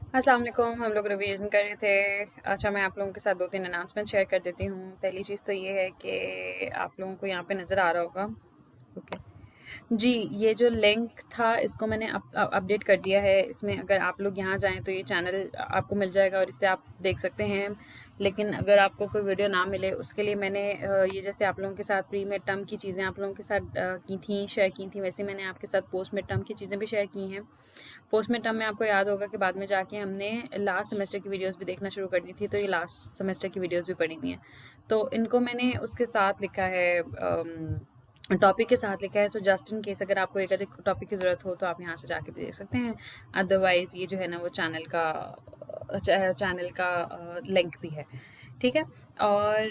अस्सलाम वालेकुम। हम लोग रिवीजन कर रहे थे। अच्छा, मैं आप लोगों के साथ 2-3 अनाउंसमेंट शेयर कर देती हूँ। पहली चीज़ तो ये है कि आप लोगों को यहाँ पे नज़र आ रहा होगा। ओके जी, ये जो लिंक था इसको मैंने अपडेट कर दिया है। इसमें अगर आप लोग यहाँ जाएँ तो ये चैनल आपको मिल जाएगा और इससे आप देख सकते हैं। लेकिन अगर आपको कोई वीडियो ना मिले उसके लिए मैंने ये जैसे आप लोगों के साथ प्री मिड टर्म की चीज़ें आप लोगों के साथ की थी, शेयर की थी, वैसे मैंने आपके साथ पोस्ट मिड टर्म की चीज़ें भी शेयर की हैं। पोस्ट मिड टर्म में आपको याद होगा कि बाद में जाके हमने लास्ट सेमेस्टर की वीडियोस भी देखना शुरू कर दी थी, तो ये लास्ट सेमेस्टर की वीडियोस भी पड़ी हुई हैं। तो इनको मैंने उसके साथ लिखा है, टॉपिक के साथ लिखा है। सो जस्ट इन केस अगर आपको एक अधिक टॉपिक की ज़रूरत हो तो आप यहाँ से जाके भी देख सकते हैं। अदरवाइज़ ये जो है ना वो चैनल का लिंक भी है, ठीक है। और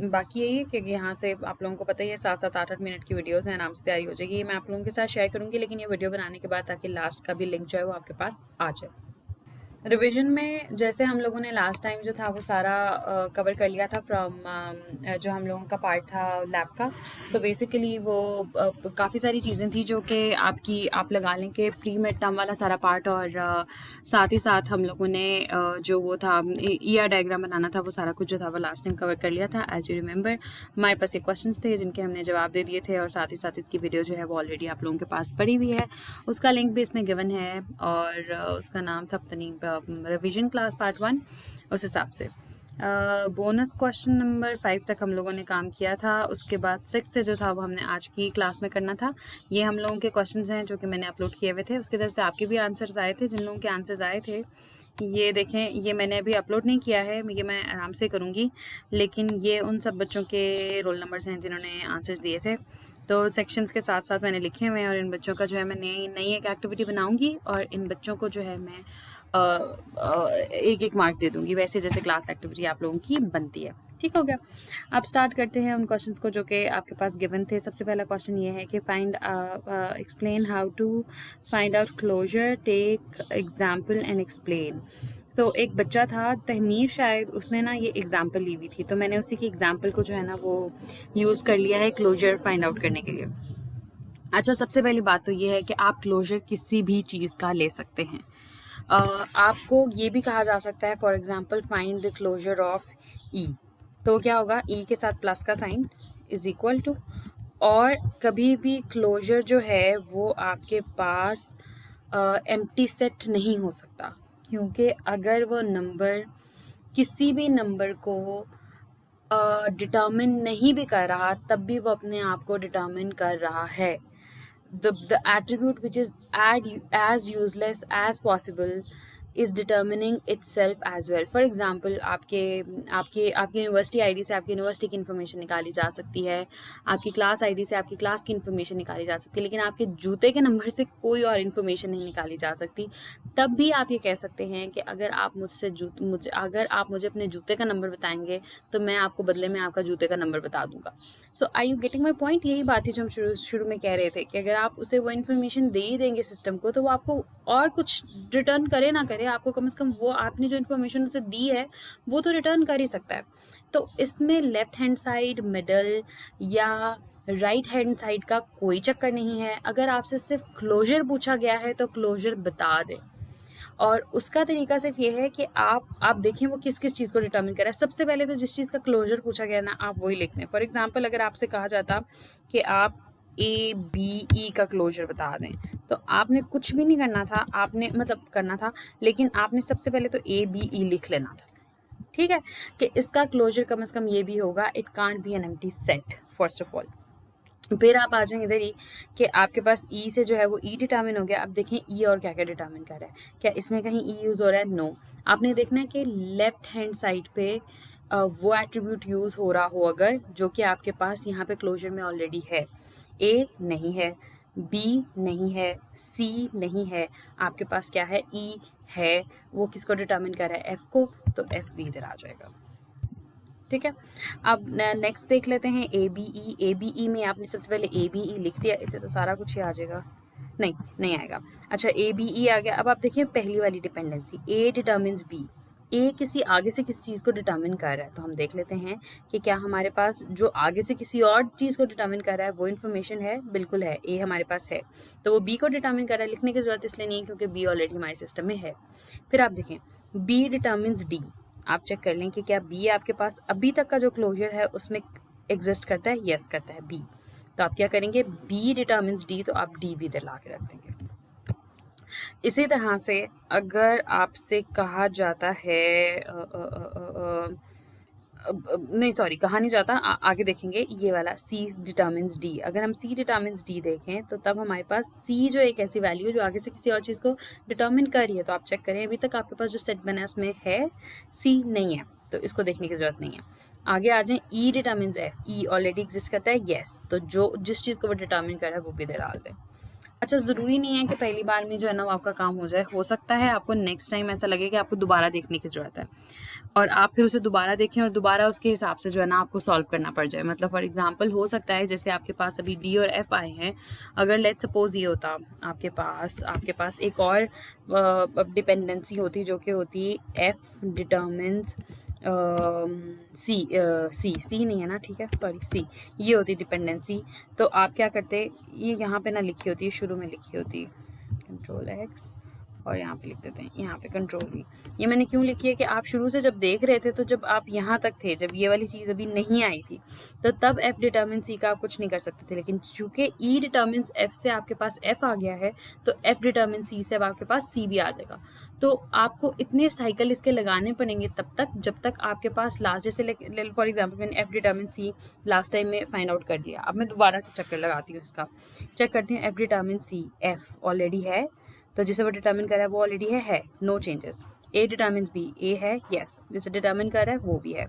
बाकी यही है कि यहाँ से आप लोगों को पता ही है 7-7 8-8 मिनट की वीडियोस हैं, आराम से तैयारी हो जाएगी। ये मैं आप लोगों के साथ शेयर करूँगी, लेकिन ये वीडियो बनाने के बाद ताकि लास्ट का भी लिंक जो है वो आपके पास आ जाए। रिवीजन में जैसे हम लोगों ने लास्ट टाइम जो था वो सारा कवर कर लिया था फ्रॉम जो हम लोगों का पार्ट था लैब का। सो बेसिकली वो काफ़ी सारी चीज़ें थी जो कि आप लगा लें कि प्री मिड टर्म वाला सारा पार्ट, और साथ ही साथ हम लोगों ने जो वो था ईआर डायग्राम बनाना था, वो सारा कुछ जो था वो लास्ट टाइम कवर कर लिया था। एज यू रिमेंबर हमारे पास ये क्वेश्चन थे जिनके हमने जवाब दे दिए थे, और साथ ही साथ इसकी वीडियो जो है वो ऑलरेडी आप लोगों के पास पड़ी हुई है। उसका लिंक भी इसमें गिवन है, और उसका नाम था पता नहीं रिवीजन क्लास पार्ट 1, उस हिसाब से। बोनस क्वेश्चन नंबर 5 तक हम लोगों ने काम किया था। उसके बाद 6 से जो था वो हमने आज की क्लास में करना था। ये हम लोगों के क्वेश्चंस हैं जो कि मैंने अपलोड किए हुए थे। उसकी तरफ से आपके भी आंसर्स आए थे। जिन लोगों के आंसर्स आए थे ये देखें, ये मैंने अभी अपलोड नहीं किया है, ये मैं आराम से करूँगी, लेकिन ये उन सब बच्चों के रोल नंबर्स हैं जिन्होंने आंसर्स दिए थे। तो सेक्शंस के साथ साथ मैंने लिखे हुए हैं, और इन बच्चों का जो है मैं नई एक एक्टिविटी बनाऊंगी, और इन बच्चों को जो है मैं एक एक मार्क दे दूंगी, वैसे जैसे क्लास एक्टिविटी आप लोगों की बनती है। ठीक हो गया। अब स्टार्ट करते हैं उन क्वेश्चंस को जो कि आपके पास गिवन थे। सबसे पहला क्वेश्चन ये है कि explain how to find out closure, take example and explain. तो एक बच्चा था तहमीर, शायद उसने ना ये एग्जाम्पल ली हुई थी, तो मैंने उसी की एग्जाम्पल को जो है ना वो यूज़ कर लिया है क्लोजर फाइंड आउट करने के लिए। अच्छा, सबसे पहली बात तो ये है कि आप क्लोजर किसी भी चीज़ का ले सकते हैं। आपको ये भी कहा जा सकता है, for example find the closure of E, तो क्या होगा, ई के साथ प्लस का साइन इज इक्वल टू, और कभी भी क्लोजर जो है वो आपके पास एम्प्टी सेट नहीं हो सकता, क्योंकि अगर वो नंबर किसी भी नंबर को डिटर्मिन नहीं भी कर रहा तब भी वो अपने आप को डिटर्मिन कर रहा है। The attribute which is as useless as possible is determining itself as well. For example, आपके आपके आपकी यूनिवर्सिटी आईडी से आपकी यूनिवर्सिटी की इन्फॉर्मेशन निकाली जा सकती है, आपकी क्लास आईडी से आपकी क्लास की इन्फॉर्मेशन निकाली जा सकती है, लेकिन आपके जूते के नंबर से कोई और इन्फॉर्मेशन नहीं निकाली जा सकती। तब भी आप ये कह सकते हैं कि अगर आप मुझे अपने जूते का नंबर बताएंगे तो मैं आपको बदले में आपका जूते का नंबर बता दूंगा। So are you getting my point? यही बात थी जो हम शुरू में कह रहे थे कि अगर आप उसे वो इन्फॉर्मेशन दे ही देंगे सिस्टम को, तो वो आपको और कुछ रिटर्न करे ना करे, आपको कम से कम वो आपने जो इन्फॉर्मेशन उसे दी है वो तो रिटर्न कर ही सकता है। तो इसमें लेफ्ट हैंड साइड, मिडल या राइट हैंड साइड का कोई चक्कर नहीं है। अगर आपसे सिर्फ क्लोजर पूछा गया है तो क्लोजर बता दें, और उसका तरीका सिर्फ ये है कि आप देखें वो किस किस चीज़ को डिटर्मिन कर रहा है। सबसे पहले तो जिस चीज़ का क्लोजर पूछा गया ना आप वही लिखते हैं। फॉर एग्जांपल, अगर आपसे कहा जाता कि आप ए बी ई का क्लोजर बता दें, तो आपने कुछ भी नहीं करना था, आपने मतलब करना था, लेकिन आपने सबसे पहले तो ए बी ई लिख लेना था, ठीक है, कि इसका क्लोजर कम से कम ये भी होगा, it can't be an empty set first of all. फिर आप आ जाएं इधर ही कि आपके पास ई से जो है वो ई डिटर्मिन हो गया। अब देखें ई और क्या क्या डिटर्मिन कर रहा है, क्या इसमें कहीं ई यूज़ हो रहा है? नो। आपने देखना है कि लेफ्ट हैंड साइड पे वो एट्रीब्यूट यूज़ हो रहा हो अगर, जो कि आपके पास यहाँ पे क्लोजर में ऑलरेडी है। ए नहीं है, बी नहीं है, सी नहीं है, आपके पास क्या है? ई है। वो किसको डिटर्मिन कर रहा है? एफ को, तो एफ भी इधर आ जाएगा, ठीक है। अब नेक्स्ट देख लेते हैं A B E. A B E में आपने सबसे पहले ए बी ई लिख दिया, इससे तो सारा कुछ ही आ जाएगा, नहीं आएगा। अच्छा, ए बी ई आ गया। अब आप देखिए पहली वाली डिपेंडेंसी, ए डिटर्मिन्स बी, ए किसी आगे से किसी चीज़ को डिटर्मिन कर रहा है, तो हम देख लेते हैं कि क्या हमारे पास जो आगे से किसी और चीज़ को डिटर्मिन कर रहा है वो इन्फॉर्मेशन है। बिल्कुल है, ए हमारे पास है, तो वो बी को डिटर्मिन कर रहा है। लिखने की जरूरत इसलिए नहीं है क्योंकि बी ऑलरेडी हमारे सिस्टम में है। फिर आप देखें बी डिटर्मिन्स डी, आप चेक कर लें कि क्या बी आपके पास अभी तक का जो क्लोजर है उसमें एग्जिस्ट करता है। यस करता है बी, तो आप क्या करेंगे, बी डिटर्मिन्स डी, तो आप डी भी इधर ला के रख देंगे। इसी तरह से अगर आपसे कहा जाता है नहीं सॉरी कहा नहीं जाता, आगे देखेंगे ये वाला सी डिटर्मिन्स डी। अगर हम सी डिटर्मिन्स डी देखें तो तब हमारे पास सी जो एक ऐसी वैल्यू जो आगे से किसी और चीज़ को डिटर्मिन कर रही है। तो आप चेक करें अभी तक आपके पास जो सेट बना है उसमें है सी नहीं है, तो इसको देखने की जरूरत नहीं है। आगे आ जाए ई डिटर्मिन्स एफ, ई ऑलरेडी एग्जिस्ट करता है। येस, तो जो जिस चीज़ को वो डिटर्मिन कर रहा है वो भी इधर डाल दें। अच्छा, ज़रूरी नहीं है कि पहली बार में जो है ना वो आपका काम हो जाए। हो सकता है आपको नेक्स्ट टाइम ऐसा लगे कि आपको दोबारा देखने की ज़रूरत है और आप फिर उसे दोबारा देखें और दोबारा उसके हिसाब से जो है ना आपको सॉल्व करना पड़ जाए। मतलब फॉर एग्जांपल हो सकता है जैसे आपके पास अभी डी और एफ आए हैं, अगर लेट्स सपोज ये होता आपके पास एक और डिपेंडेंसी होती जो कि होती एफ डिटर्मिन्स सी नहीं है ना, ठीक है सॉरी सी, ये होती डिपेंडेंसी। तो आप क्या करते, ये यहाँ पे ना लिखी होती है, शुरू में लिखी होती कंट्रोल एक्स और यहाँ पे लिख देते हैं यहाँ पे कंट्रोल वी। ये मैंने क्यों लिखी है कि आप शुरू से जब देख रहे थे तो जब आप यहाँ तक थे, जब ये वाली चीज़ अभी नहीं आई थी, तो तब एफ डिटर्मिन सी का आप कुछ नहीं कर सकते थे। लेकिन चूंकि ई डिटर्मिन एफ से आपके पास एफ आ गया है तो एफ डिटर्मिन सी से अब आपके पास सी भी आ जाएगा। तो आपको इतने साइकिल इसके लगाने पड़ेंगे तब तक जब तक आपके पास लास्ट, जैसे फॉर एग्जाम्पल मैंने एफ डिटर्मिन सी लास्ट टाइम में फाइंड आउट कर दिया। अब मैं दोबारा से चक्कर लगाती हूँ इसका, चेक करती हूँ। F determine C F already है, तो जिसे वो डिटर्मिन कर रहा है वो ऑलरेडी है, नो चेंजेस। ए डिटर्मिन्स बी, ए है, यस, जिसे डिटर्मिन कर रहा है वो भी है।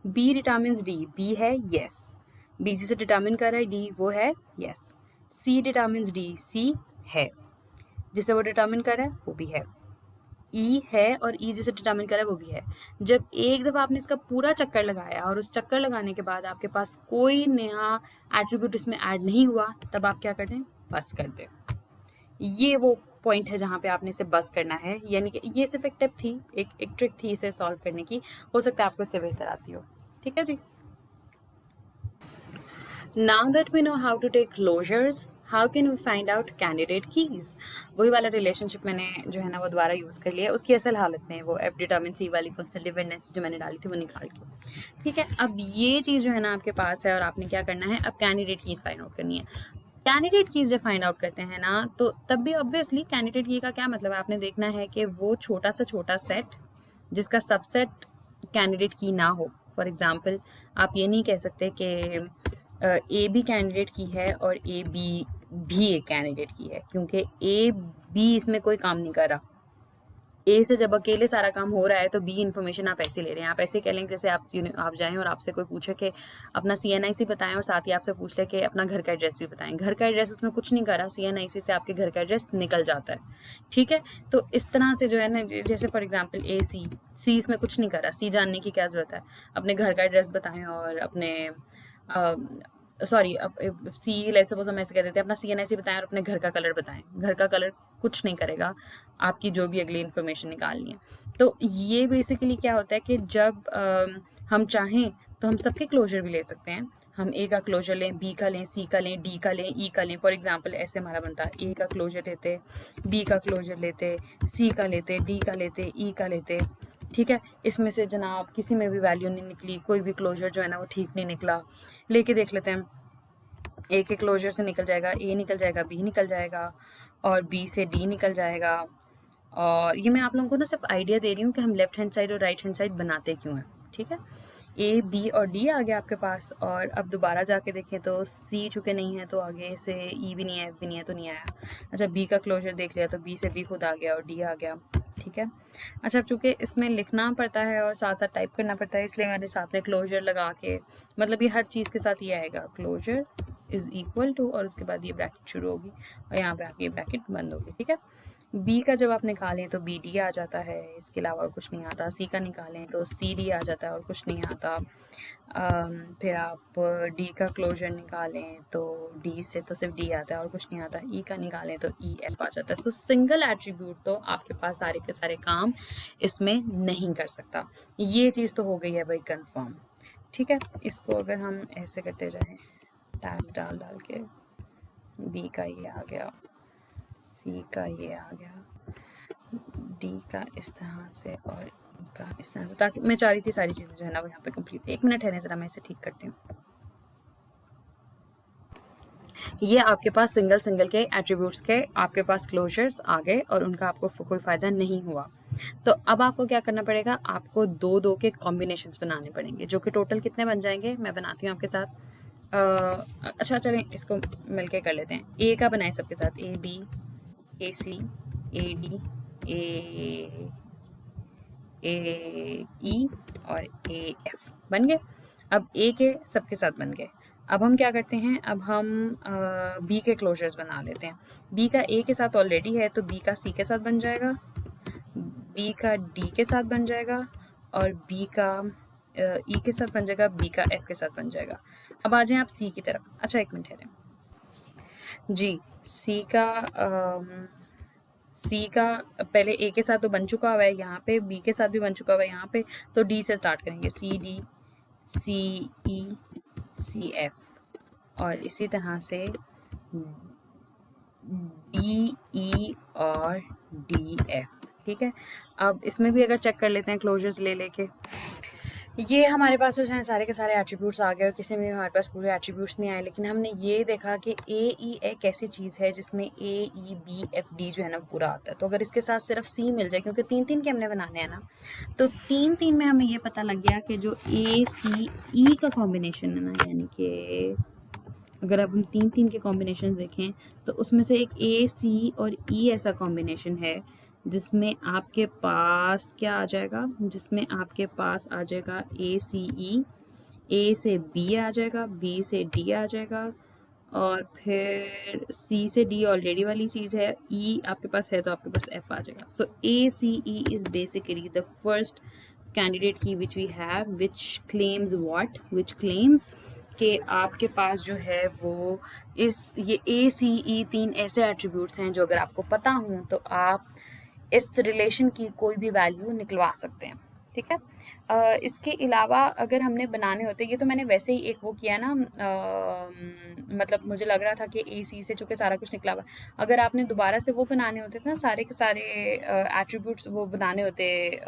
बी डिटर्मिन्स डी, बी है, यस, बी जिसे डिटर्मिन कर रहा है डी वो है, यस। सी डिटर्मिन्स डी, सी है, जिसे वो डिटर्मिन कर रहा है वो भी है। ई है और ई जिसे डिटर्मिन कर रहा है वो भी है। जब एक दफ़ा आपने इसका पूरा चक्कर लगाया और उस चक्कर लगाने के बाद आपके पास कोई नया एट्रीब्यूट इसमें ऐड नहीं हुआ, तब आप क्या कर दें, बस कर दें। ये वो पॉइंट है जहाँ पे आपने इसे बस करना है, यानी कि ये सिर्फ एक टिप थी, एक ट्रिक थी इसे सॉल्व करने की। हो सकता है आपको इससे बेहतर आती हो, ठीक है जी। Now that we know how to take closures, how can we find out candidate keys. वही वाला रिलेशनशिप मैंने जो है ना वो दोबारा यूज़ कर लिया, उसकी असल हालत में वो एफ डिटर्मिन सी वाली फंक्शनल डिपेंडेंसी जो मैंने डाली थी वो निकाल के, ठीक है। अब ये चीज़ जो है ना आपके पास है और आपने क्या करना है, अब कैंडिडेट कीज फाइंड आउट करनी है। कैंडिडेट कीज जब फाइंड आउट करते हैं ना तो तब भी ऑब्वियसली कैंडिडेट की का क्या मतलब है, आपने देखना है कि वो छोटा से छोटा सेट जिसका सबसेट कैंडिडेट की ना हो। फॉर एग्जांपल आप ये नहीं कह सकते कि ए बी कैंडिडेट की है और ए बी भी एक कैंडिडेट की है, क्योंकि ए बी इसमें कोई काम नहीं कर रहा। ए से जब अकेले सारा काम हो रहा है तो बी इन्फॉर्मेशन आप ऐसे ले रहे हैं। आप ऐसे कह लेंगे जैसे आप जाएं और आपसे कोई पूछे कि अपना CNIC बताएं और साथ ही आपसे पूछ ले कि अपना घर का एड्रेस भी बताएं। घर का एड्रेस उसमें कुछ नहीं कर रहा, CNIC से आपके घर का एड्रेस निकल जाता है, ठीक है। तो इस तरह से जो है ना, जैसे फॉर एग्जाम्पल ए सी इसमें कुछ नहीं कर रहा, सी जानने की क्या ज़रूरत है, अपने घर का एड्रेस बताएं और अपने सॉरी सी लेट्स सपोज हम ऐसे कह देते हैं अपना CNIC बताएं और अपने घर का कलर बताएं। घर का कलर कुछ नहीं करेगा, आपकी जो भी अगली इन्फॉर्मेशन निकालनी है। तो ये बेसिकली क्या होता है कि जब हम चाहें तो हम सबके क्लोजर भी ले सकते हैं। हम ए का क्लोजर लें, बी का लें, सी का लें, डी का लें, ई का लें। फॉर एग्जांपल ऐसे हमारा बनता है, ए का क्लोजर लेते, बी का क्लोजर लेते, सी का लेते, डी का लेते, ई का लेते, ठीक है। इसमें से जनाब किसी में भी वैल्यू नहीं निकली, कोई भी क्लोजर जो है ना वो ठीक नहीं निकला, लेके देख लेते हैं। ए के क्लोजर से निकल जाएगा, ए निकल जाएगा, बी निकल जाएगा और बी से डी निकल जाएगा। और ये मैं आप लोगों को ना सिर्फ आइडिया दे रही हूँ कि हम लेफ्ट हैंड साइड और राइट हैंड साइड बनाते क्यों हैं, ठीक है। ए बी और डी आ गया आपके पास, और अब दोबारा जाके देखें तो सी चुके नहीं है तो आगे से ई भी नहीं है, एफ भी नहीं है तो नहीं आया। अच्छा, बी का क्लोजर देख लिया तो बी से बी खुद आ गया और डी आ गया, ठीक है। अच्छा, अब चूँकि इसमें लिखना पड़ता है और साथ साथ टाइप करना पड़ता है, इसलिए मैंने साथ में क्लोजर लगा के, मतलब ये हर चीज़ के साथ ये आएगा, क्लोजर इज़ इक्वल टू, और उसके बाद ये ब्रैकेट शुरू होगी और यहाँ पे आके ये ब्रैकेट बंद होगी, ठीक है। बी का जब आप निकालें तो बी डी आ जाता है, इसके अलावा और कुछ नहीं आता। सी का निकालें तो सी डी आ जाता है और कुछ नहीं आता। फिर आप डी का क्लोजर निकालें तो डी से तो सिर्फ डी आता है और कुछ नहीं आता। ई का निकालें तो ई एफ आ जाता है। सो सिंगल एट्रीब्यूट तो आपके पास सारे के सारे काम इसमें नहीं कर सकता। ये चीज़ तो हो गई है भाई कंफर्म। ठीक है, इसको अगर हम ऐसे करते जाएं, टैग डाल डाल के, बी का ये आ गया, सी का ये आ गया, डी का इस तरह से और ई का इस तरह से, ताकि मैं चाह रही थी सारी चीज़ें जो है ना वो यहाँ पे कंप्लीट। 1 मिनट है, ज़रा मैं इसे ठीक करती हूँ। ये आपके पास सिंगल सिंगल के एट्रीब्यूट्स के आपके पास क्लोजर्स आ गए और उनका आपको कोई फ़ायदा नहीं हुआ। तो अब आपको क्या करना पड़ेगा, आपको दो दो के कॉम्बिनेशंस बनाने पड़ेंगे, जो कि टोटल कितने बन जाएंगे मैं बनाती हूँ आपके साथ। अच्छा चलें इसको मिलके कर लेते हैं। ए का बनाए सबके साथ, A B, A C, A D, ए ई और ए एफ बन गए। अब ए के सबके साथ बन गए। अब हम क्या करते हैं, अब हम बी के क्लोजर्स बना लेते हैं। बी का ए के साथ ऑलरेडी है तो बी का सी के साथ बन जाएगा, बी का डी के साथ बन जाएगा और बी का ई के साथ बन जाएगा, बी का एफ के साथ बन जाएगा। अब आ जाएं आप सी की तरफ। अच्छा 1 मिनट है जी। सी का पहले ए के साथ तो बन चुका हुआ है यहाँ पे, बी के साथ भी बन चुका हुआ है यहाँ पे, तो डी से स्टार्ट करेंगे, सी डी, सी ई, सी एफ और इसी तरह से डी ई और डी एफ। ठीक है, अब इसमें भी अगर चेक कर लेते हैं क्लोजर्स ले लेके, ये हमारे पास जो है सारे के सारे एट्रीब्यूट्स आ गए और किसी में हमारे पास पूरे एट्रीब्यूट्स नहीं आए, लेकिन हमने ये देखा कि ए ई एक ऐसी चीज़ है जिसमें ए ई बी एफ डी जो है ना पूरा आता है। तो अगर इसके साथ सिर्फ सी मिल जाए, क्योंकि 3-3 के हमने बनाने हैं ना, तो 3-3 में हमें ये पता लग गया कि जो ए सी ई का कॉम्बिनेशन है ना, यानी कि अगर अब हम 3-3 के कॉम्बिनेशन देखें तो उसमें से एक ए सी और ई ऐसा कॉम्बिनेशन है जिसमें आपके पास क्या आ जाएगा, जिसमें आपके पास आ जाएगा ए सी ई, ए से बी आ जाएगा, बी से डी आ जाएगा और फिर सी से डी ऑलरेडी वाली चीज़ है, ई आपके पास है तो आपके पास एफ आ जाएगा। So A C E is basically the first candidate key which we have which claims what, which claims कि आपके पास जो है वो ये ए सी ई 3 ऐसे एट्रीब्यूट्स हैं जो अगर आपको पता हों तो आप इस रिलेशन की कोई भी वैल्यू निकलवा सकते हैं। ठीक है, इसके अलावा अगर हमने बनाने होते, ये तो मैंने वैसे ही एक वो किया ना, मतलब मुझे लग रहा था कि ए सी से चूँकि सारा कुछ निकला हुआ, अगर आपने दोबारा से वो बनाने होते ना सारे के सारे एट्रीब्यूट्स वो बनाने होते,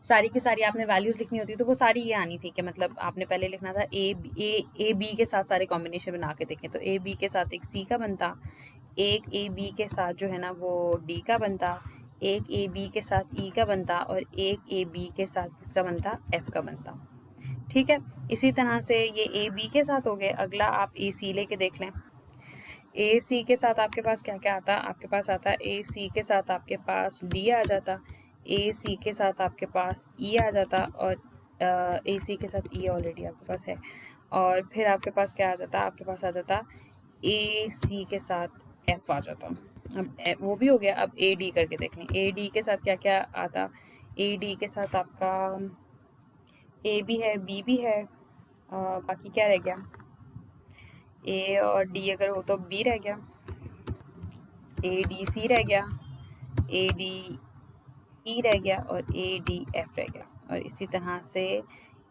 सारी की सारी आपने वैल्यूज़ लिखनी होती तो वो सारी ये आनी थी कि मतलब आपने पहले लिखना था ए बी के साथ सारे कॉम्बिनेशन बना के देखें, तो ए बी के साथ एक सी का बनता, एक ए बी के साथ जो है ना वो डी का बनता, एक ए बी के साथ ई का बनता और एक ए बी के साथ किसका बनता, एफ का बनता। ठीक है, इसी तरह से ये ए बी के साथ हो गए। अगला आप ए सी लेके देख लें। ए सी के साथ आपके पास क्या क्या आता, आपके पास आता ए सी के साथ आपके पास डी आ जाता, ए सी के साथ आपके पास ई आ जाता और ए सी के साथ ई ऑलरेडी आपके पास है और फिर आपके पास क्या आ जाता, आपके पास आ जाता ए सी के साथ एफ आ जाता। अब वो भी हो गया। अब ए डी करके देख लें, ए डी के साथ क्या क्या आता, ए डी के साथ आपका ए भी है, बी भी है, बाकी क्या रह गया, ए और डी अगर हो तो बी रह गया, ए डी सी रह गया, ए डी ई रह गया और ए डी एफ रह गया। और इसी तरह से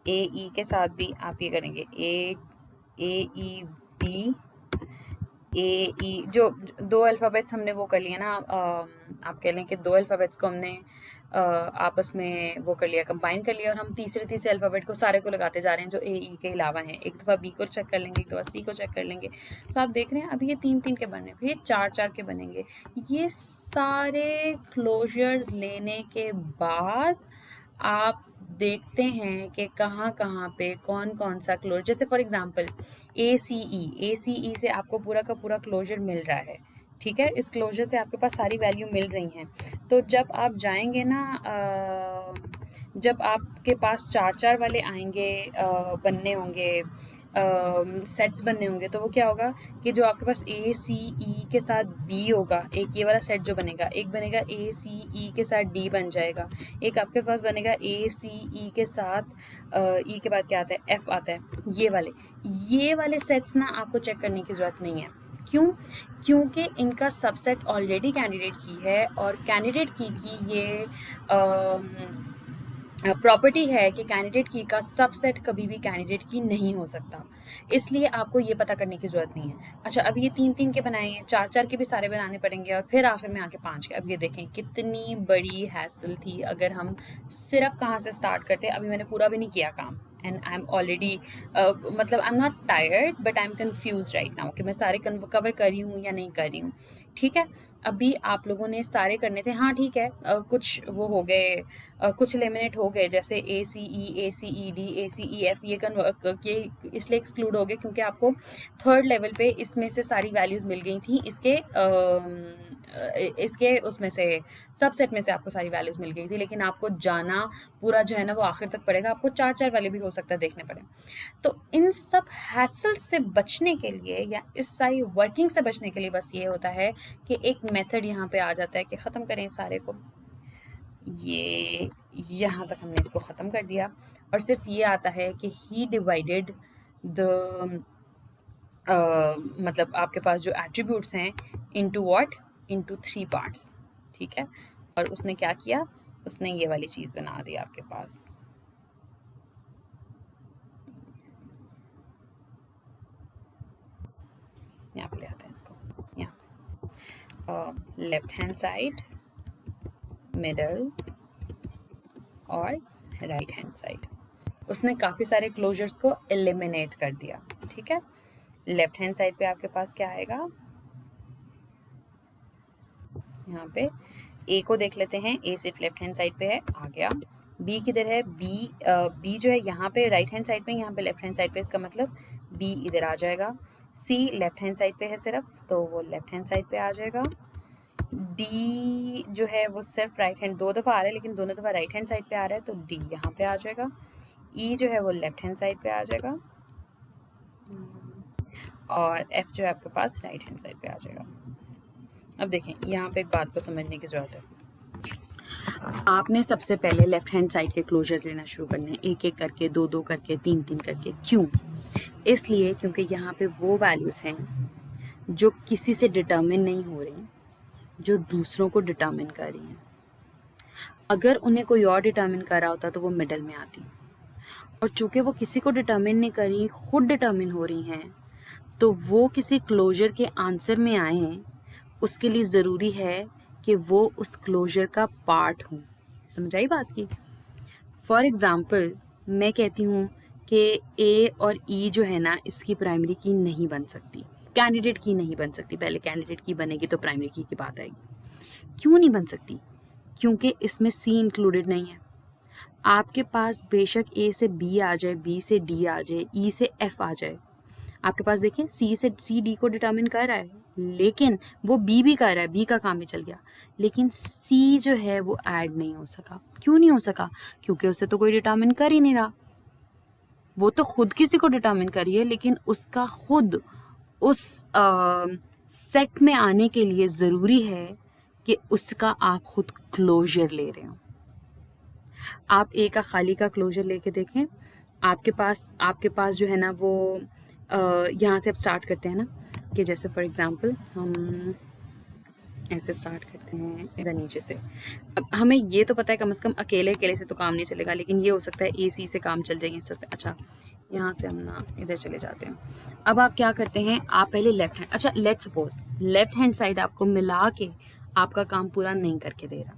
ए ई के साथ भी आप ये करेंगे, ए ई बी, ए ई, जो दो अल्फ़ाबेट्स हमने वो कर लिया ना, आप कह लें कि दो अल्फ़ाबेट्स को हमने आपस में वो कर लिया, कंबाइन कर लिया और हम तीसरे अल्फ़ाबेट को सारे को लगाते जा रहे हैं जो ए ई के अलावा हैं। एक दफ़ा बी को चेक कर लेंगे, एक दफ़ा सी को चेक कर लेंगे, तो आप देख रहे हैं अभी ये 3-3 के बन रहे हैं, फिर 4-4 के बनेंगे। ये सारे क्लोजर्स लेने के बाद आप देखते हैं कि कहाँ कहाँ पे कौन कौन सा क्लोजर, जैसे फॉर एग्जांपल ए सी ई से आपको पूरा का पूरा क्लोजर मिल रहा है। ठीक है, इस क्लोजर से आपके पास सारी वैल्यू मिल रही हैं। तो जब आप जाएंगे ना, जब आपके पास 4-4 वाले आएंगे, बनने होंगे सेट्स बनने होंगे, तो वो क्या होगा कि जो आपके पास ए सी ई के साथ बी होगा, एक ये वाला सेट जो बनेगा, एक बनेगा ए सी ई के साथ डी बन जाएगा, एक आपके पास बनेगा ए सी ई के साथ ई के बाद क्या आता है, एफ आता है। ये वाले सेट्स ना आपको चेक करने की ज़रूरत नहीं है। क्यों? क्योंकि इनका सबसेट ऑलरेडी कैंडिडेट की है, और कैंडिडेट की ये प्रॉपर्टी है कि कैंडिडेट की का सबसेट कभी भी कैंडिडेट की नहीं हो सकता, इसलिए आपको ये पता करने की ज़रूरत नहीं है। अच्छा, अब ये 3-3 के बनाए हैं, 4-4 के भी सारे बनाने पड़ेंगे, और फिर आखिर में आके 5 के। अब ये देखें कितनी बड़ी हैसल थी अगर हम सिर्फ कहाँ से स्टार्ट करते। अभी मैंने पूरा भी नहीं किया काम, एंड आई एम ऑलरेडी मतलब I am not tired but I am confuse right now कि मैं सारे कवर कर रही हूँ या नहीं कर रही हूँ। ठीक है, अभी आप लोगों ने सारे करने थे। हाँ ठीक है, कुछ वो हो गए, कुछ लेमिनेट हो गए, जैसे ए C E D A C E F, ये इसलिए एक्सक्लूड हो गए क्योंकि आपको थर्ड लेवल पे इसमें से सारी वैल्यूज़ मिल गई थी, इसके उसमें से सबसेट में से आपको सारी वैल्यूज़ मिल गई थी, लेकिन आपको जाना पूरा जो है ना वो आखिर तक पड़ेगा, आपको 4-4 वाले भी हो सकता है देखने पड़े। तो इन सब हैसल से बचने के लिए या इस सारी वर्किंग से बचने के लिए बस ये होता है कि एक मेथड यहाँ पे आ जाता है कि ख़त्म करें सारे को। ये यहाँ तक हमने इसको ख़त्म कर दिया, और सिर्फ ये आता है कि ही डिवाइडेड द मतलब आपके पास जो एट्रीब्यूट्स हैं इनटू व्हाट, इनटू 3 पार्ट्स। ठीक है, और उसने क्या किया, उसने ये वाली चीज़ बना दी आपके पास। यहाँ पे ले आते हैं इसको, यहाँ लेफ्ट हैंड साइड, मिडल और राइट हैंड साइड। उसने काफ़ी सारे क्लोजर्स को एलिमिनेट कर दिया। ठीक है, लेफ्ट हैंड साइड पे आपके पास क्या आएगा, यहाँ पे ए को देख लेते हैं, ए सिर्फ लेफ्ट हैंड साइड पे है, आ गया। बी किधर है, बी जो है यहाँ पे राइट हैंड साइड पे, यहाँ पे लेफ्ट हैंड साइड पे, इसका मतलब बी इधर आ जाएगा। सी लेफ्ट हैंड साइड पे है सिर्फ, तो वो लेफ्ट हैंड साइड पे आ जाएगा। डी जो है वो सिर्फ राइट हैंड, 2 दफ़ा आ रहा है लेकिन दोनों दफ़ा राइट हैंड साइड पे आ रहा है, तो डी यहाँ पे आ जाएगा। ई जो है वो लेफ्ट हैंड साइड पे आ जाएगा, और एफ जो है आपके पास राइट हैंड साइड पे आ जाएगा। अब देखें, यहाँ पे एक बात को समझने की ज़रूरत है। आपने सबसे पहले लेफ्ट हैंड साइड के क्लोजर्स लेना शुरू करने हैं, एक एक करके, 2-2 करके, 3-3 करके। क्यों? इसलिए क्योंकि यहाँ पे वो वैल्यूज़ हैं जो किसी से डिटर्मिन नहीं हो रही, जो दूसरों को डिटर्मिन कर रही हैं। अगर उन्हें कोई और डिटर्मिन कर रहा होता तो वो मिडल में आती, और चूंकि वो किसी को डिटर्मिन नहीं कर रही, खुद डिटर्मिन हो रही हैं, तो वो किसी क्लोजर के आंसर में आए हैं, उसके लिए ज़रूरी है कि वो उस क्लोजर का पार्ट हों। समझ आई बात की? फॉर एग्ज़ाम्पल मैं कहती हूँ कि ए और ई जो है ना, इसकी प्राइमरी की नहीं बन सकती, कैंडिडेट की नहीं बन सकती। पहले कैंडिडेट की बनेगी तो प्राइमरी की बात आएगी। क्यों नहीं बन सकती? क्योंकि इसमें सी इंक्लूडेड नहीं है। आपके पास बेशक ए से बी आ जाए, बी से डी आ जाए, ई से एफ आ जाए, आपके पास देखें सी से सी डी को डिटर्मिन कर रहा है, लेकिन वो बी भी कर रहा है, बी का काम भी चल गया, लेकिन सी जो है वो ऐड नहीं हो सका। क्यों नहीं हो सका? क्योंकि उसे तो कोई डिटर्मिन कर ही नहीं रहा। वो तो खुद किसी को डिटर्मिन करी है, लेकिन उसका खुद उस सेट में आने के लिए ज़रूरी है कि उसका आप खुद क्लोजर ले रहे हो। आप ए का खाली का क्लोजर लेके देखें, आपके पास जो है ना वो यहाँ से अब स्टार्ट करते हैं ना, कि जैसे फॉर एग्जांपल हम ऐसे स्टार्ट करते हैं इधर नीचे से। अब हमें ये तो पता है कम से कम अकेले से तो काम नहीं चलेगा, लेकिन ये हो सकता है ए सी से काम चल जाएगी इससे। अच्छा, यहाँ से हम ना इधर चले जाते हैं। अब आप क्या करते हैं, आप पहले लेफ्ट हैंड, अच्छा let's suppose left hand side आपको मिला के आपका काम पूरा नहीं करके दे रहा,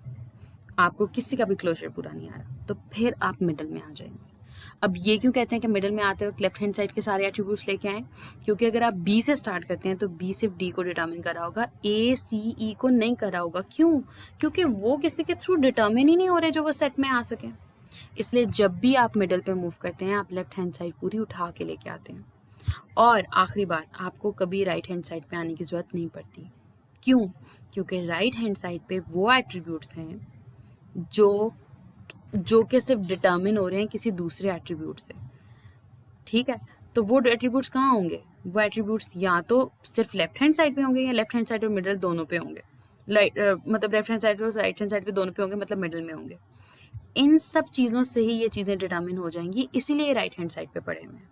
आपको किसी का भी क्लोजर पूरा नहीं आ रहा, तो फिर आप मिडल में आ जाएंगे। अब ये क्यों कहते हैं कि मिडल में आते वक्त लेफ्ट हैंड साइड के सारे एट्रीब्यूट्स लेके आए? क्योंकि अगर आप बी से स्टार्ट करते हैं तो बी सिर्फ डी को डिटर्मिन करा होगा, ए सी ई को नहीं करा होगा। क्यों? क्योंकि वो किसी के थ्रू डिटर्मिन ही नहीं हो रहे जो वो सेट में आ सके। इसलिए जब भी आप मिडल पे मूव करते हैं, आप लेफ्ट हैंड साइड पूरी उठा के लेके आते हैं। और आखिरी बात, आपको कभी राइट हैंड साइड पे आने की ज़रूरत नहीं पड़ती। क्यों? क्योंकि राइट हैंड साइड पे वो एट्रीब्यूट्स हैं जो कि सिर्फ डिटर्मिन हो रहे हैं किसी दूसरे एट्रीब्यूट से। ठीक है, तो वो एट्रीब्यूट्स कहाँ होंगे? वो एट्रीब्यूट्स या तो सिर्फ लेफ्ट हैंड साइड पे होंगे या लेफ्ट हैंड साइड और मिडल दोनों पे होंगे। मतलब लेफ्ट हैंड साइड और राइट हैंड साइड पे दोनों पे होंगे, मतलब मिडल में होंगे। इन सब चीज़ों से ही ये चीज़ें डिटर्मिन हो जाएंगी, इसीलिए राइट हैंड साइड पे पड़े हुए हैं।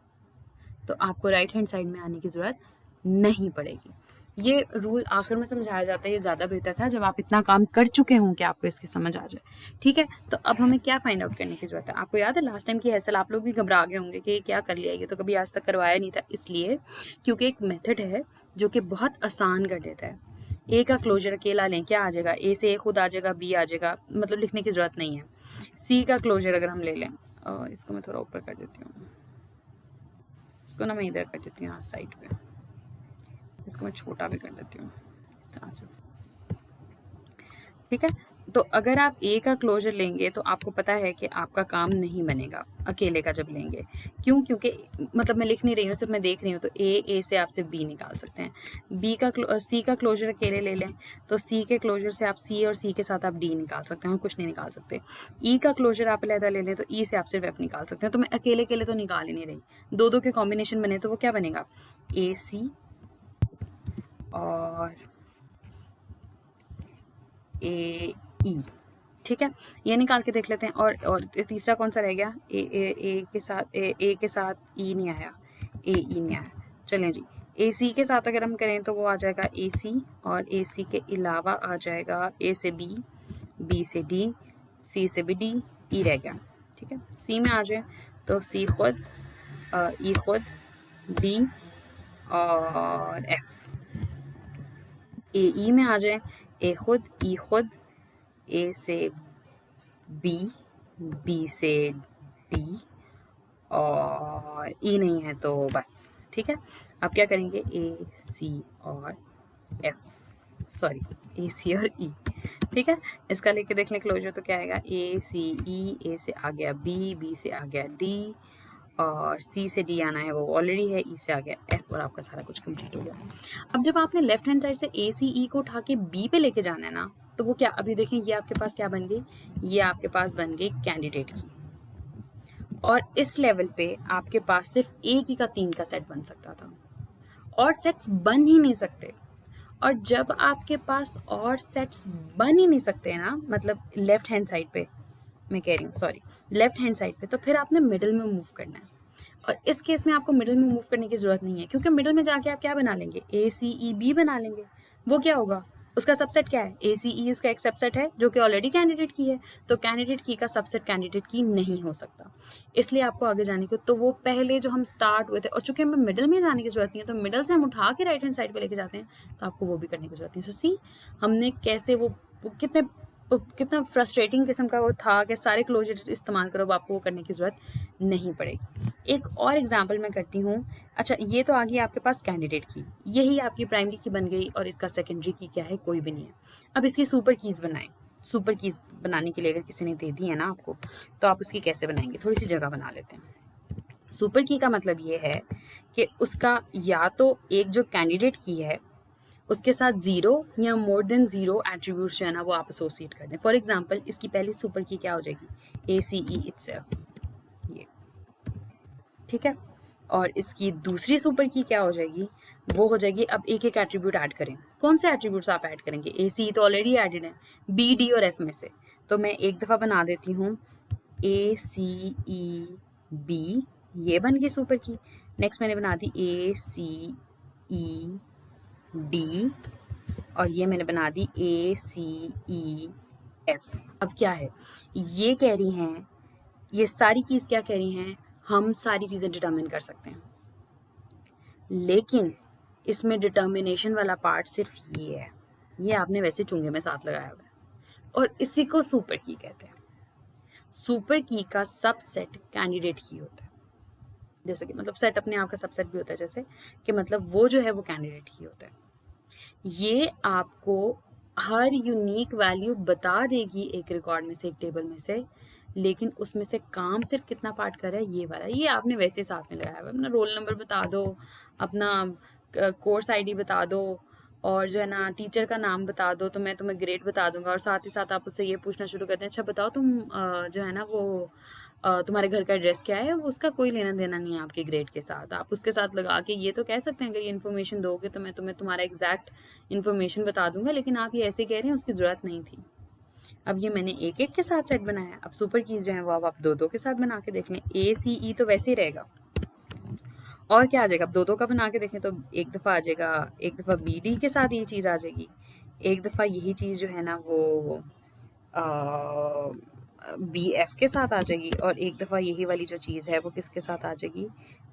तो आपको राइट हैंड साइड में आने की ज़रूरत नहीं पड़ेगी। ये रूल आखिर में समझाया जाता है, ये ज़्यादा बेहतर था जब आप इतना काम कर चुके हों कि आपको इसकी समझ आ जाए। ठीक है, तो अब हमें क्या फाइंड आउट करने की ज़रूरत है? आपको याद है लास्ट टाइम की हैसल आप लोग भी घबरा गए होंगे कि ये क्या कर लिया, ये तो कभी आज तक करवाया नहीं था। इसलिए क्योंकि एक मेथड है जो कि बहुत आसान कर देता है। ए का क्लोजर अकेला लें, क्या आ जाएगा? ए से ए खुद आ जाएगा, बी आ जाएगा, मतलब लिखने की ज़रूरत नहीं है। सी का क्लोजर अगर हम ले लें, इसको मैं थोड़ा ऊपर कर देती हूँ, इसको ना मैं इधर कर देती हूँ साइड पे, इसको मैं छोटा भी कर देती हूँ इस तरह से। ठीक है, तो अगर आप ए का क्लोजर लेंगे तो आपको पता है कि आपका काम नहीं बनेगा अकेले का जब लेंगे। क्यों? क्योंकि मतलब मैं लिख नहीं रही हूँ, सिर्फ मैं देख रही हूँ। तो ए से आप सिर्फ बी निकाल सकते हैं। सी का क्लोजर अकेले ले लें तो सी के क्लोजर से आप सी और सी के साथ आप डी निकाल सकते हैं, कुछ नहीं निकाल सकते। ई का क्लोजर आप अलहदा ले लें तो ई से आप सिर्फ एफ निकाल सकते हैं। तो मैं अकेले अकेले तो निकाल ही नहीं रही, दो के कॉम्बिनेशन बने तो वो क्या बनेगा? ए सी और ए ई। ठीक है, ये निकाल के देख लेते हैं। और तीसरा कौन सा रह गया? ए के साथ ई नहीं आया, ए ई नहीं आया। चलें जी, ए सी के साथ अगर हम करें तो वो आ जाएगा ए सी, और ए सी के अलावा आ जाएगा ए से बी, बी से डी, सी से भी डी, ई रह गया। ठीक है, सी में आ जाए तो सी खुद, ई खुद, डी और एफ। ए ई में आ जाए ए खुद, ई खुद, ए से बी, बी से डी और ई नहीं है तो बस। ठीक है, अब क्या करेंगे? ए सी और एफ, सॉरी ए सी और ई। ठीक है, इसका लेके देख लें क्लोजर तो क्या आएगा? ए सी ई, ए से आ गया बी, बी से आ गया डी और सी से डी आना है वो ऑलरेडी है, ई से आ गया एफ और आपका सारा कुछ कंप्लीट हो गया। अब जब आपने लेफ्ट हैंड साइड से ए सी ई को उठा के बी पे लेके जाना है ना, तो वो क्या? अभी देखें ये आपके पास क्या बन गई? ये आपके पास बन गई कैंडिडेट की। और इस लेवल पे आपके पास सिर्फ एक ही का 3 का सेट बन सकता था, और सेट्स बन ही नहीं सकते। और जब आपके पास और सेट्स बन ही नहीं सकते ना, मतलब लेफ्ट हैंड साइड पे मैं कह रही हूँ, सॉरी लेफ्ट हैंड साइड पे, तो फिर आपने मिडिल में मूव करना है। और इस केस में आपको मिडिल में मूव करने की ज़रूरत नहीं है, क्योंकि मिडिल में जाके आप क्या बना लेंगे? ए सी ई बी बना लेंगे। वो क्या होगा? उसका सबसेट क्या है? ए सी ई उसका एक सबसेट है जो कि ऑलरेडी कैंडिडेट की है। तो कैंडिडेट की का सबसेट कैंडिडेट की नहीं हो सकता, इसलिए आपको आगे जाने को, तो वो पहले जो हम स्टार्ट हुए थे, और चूंकि हमें मिडिल में जाने की जरूरत नहीं है, तो मिडिल से हम उठा के राइट हैंड साइड पे लेके जाते हैं, तो आपको वो भी करने की जरूरत नहीं है। सो सी हमने कैसे वो कितना फ्रस्ट्रेटिंग किस्म का वो था कि सारे क्लोजर इस्तेमाल करो, आपको वो करने की ज़रूरत नहीं पड़ेगी। एक और एग्जांपल मैं करती हूँ। अच्छा, ये तो आ गई आपके पास कैंडिडेट की, यही आपकी प्राइमरी की बन गई, और इसका सेकेंडरी की क्या है? कोई भी नहीं है। अब इसकी सुपर कीज़ बनाएं। सुपर कीज़ बनाने के लिए अगर किसी ने दे दी है ना आपको, तो आप उसकी कैसे बनाएंगे? थोड़ी सी जगह बना लेते हैं। सुपर की का मतलब ये है कि उसका या तो एक जो कैंडिडेट की है उसके साथ 0 या मोर देन 0 एट्रीब्यूट्स जो है ना वो आप एसोसिएट कर दें। फॉर एग्जांपल इसकी पहली सुपर की क्या हो जाएगी? ए सी ई इटसेल्फ, ये। ठीक है, और इसकी दूसरी सुपर की क्या हो जाएगी? वो हो जाएगी, अब एक एक एट्रीब्यूट ऐड करें। कौन से एट्रीब्यूट्स आप ऐड करेंगे? ए सी तो ऑलरेडी एडेड है बी, डी और एफ में से, तो मैं एक दफ़ा बना देती हूँ ए सी ई बी, ये बन गई सुपर की। नेक्स्ट मैंने बना दी ए सी ई डी, और ये मैंने बना दी ए सी ई एफ। अब क्या है? ये कह रही हैं, ये सारी कीज़ क्या कह रही हैं? हम सारी चीज़ें डिटर्मिन कर सकते हैं, लेकिन इसमें डिटर्मिनेशन वाला पार्ट सिर्फ ये है। ये आपने वैसे चुंगे में साथ लगाया हुआ है, और इसी को सुपर की कहते हैं। सुपर की का सबसेट कैंडिडेट की होता है, जैसे कि मतलब सेट अपने आप का सबसेट भी होता है, जैसे कि मतलब वो जो है वो कैंडिडेट की होता है। ये आपको हर यूनिक वैल्यू बता देगी एक रिकॉर्ड में से, एक टेबल में से, लेकिन उसमें से काम सिर्फ कितना पार्ट कर रहा है ये वाला। ये आपने वैसे साथ में लगाया हुआ है। अपना रोल नंबर बता दो, अपना कोर्स आईडी बता दो, और जो है ना टीचर का नाम बता दो, तो मैं तुम्हें ग्रेड बता दूंगा। और साथ ही साथ आप उससे ये पूछना शुरू करते हैं, अच्छा बताओ तुम जो है ना वो तुम्हारे घर का एड्रेस क्या है, उसका कोई लेना देना नहीं है आपके ग्रेड के साथ। आप उसके साथ लगा के ये तो कह सकते हैं, अगर ये इन्फॉर्मेशन दोगे तो मैं तुम्हें तुम्हारा एग्जैक्ट इन्फॉर्मेशन बता दूंगा, लेकिन आप ये ऐसे कह रहे हैं, उसकी ज़रूरत नहीं थी। अब ये मैंने एक एक के साथ सेट बनाया। अब सुपर कीज जो है वो अब आप दो दो के साथ बना के देख लें। ACE तो वैसे ही रहेगा, और क्या आ जाएगा? अब दो दो का बना के देखें तो एक दफ़ा आ जाएगा, एक दफ़ा BD के साथ ये चीज़ आ जाएगी, एक दफ़ा यही चीज़ जो है ना वो BF के साथ आ जाएगी, और एक दफ़ा यही वाली जो चीज़ है वो किसके साथ आ जाएगी?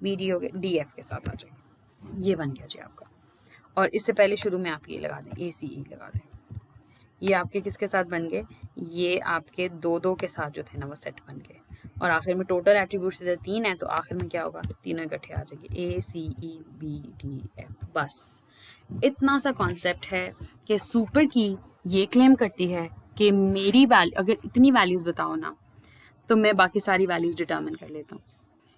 BD हो गया, DF के साथ आ जाएगी। ये बन गया जी आपका। और इससे पहले शुरू में आप ये लगा दें, ACE लगा दें। ये आपके किसके साथ बन गए? ये आपके दो दो के साथ जो थे ना वो सेट बन गए। और आखिर में टोटल एट्रीब्यूट्स इधर 3 है, तो आखिर में क्या होगा? तीनों इकट्ठे आ जाएगी, ACE BDF। बस इतना सा कॉन्सेप्ट है कि सुपर की ये क्लेम करती है कि मेरी वैल्यू, अगर इतनी वैल्यूज़ बताओ ना तो मैं बाकी सारी वैल्यूज़ डिटर्मिन कर लेता हूँ।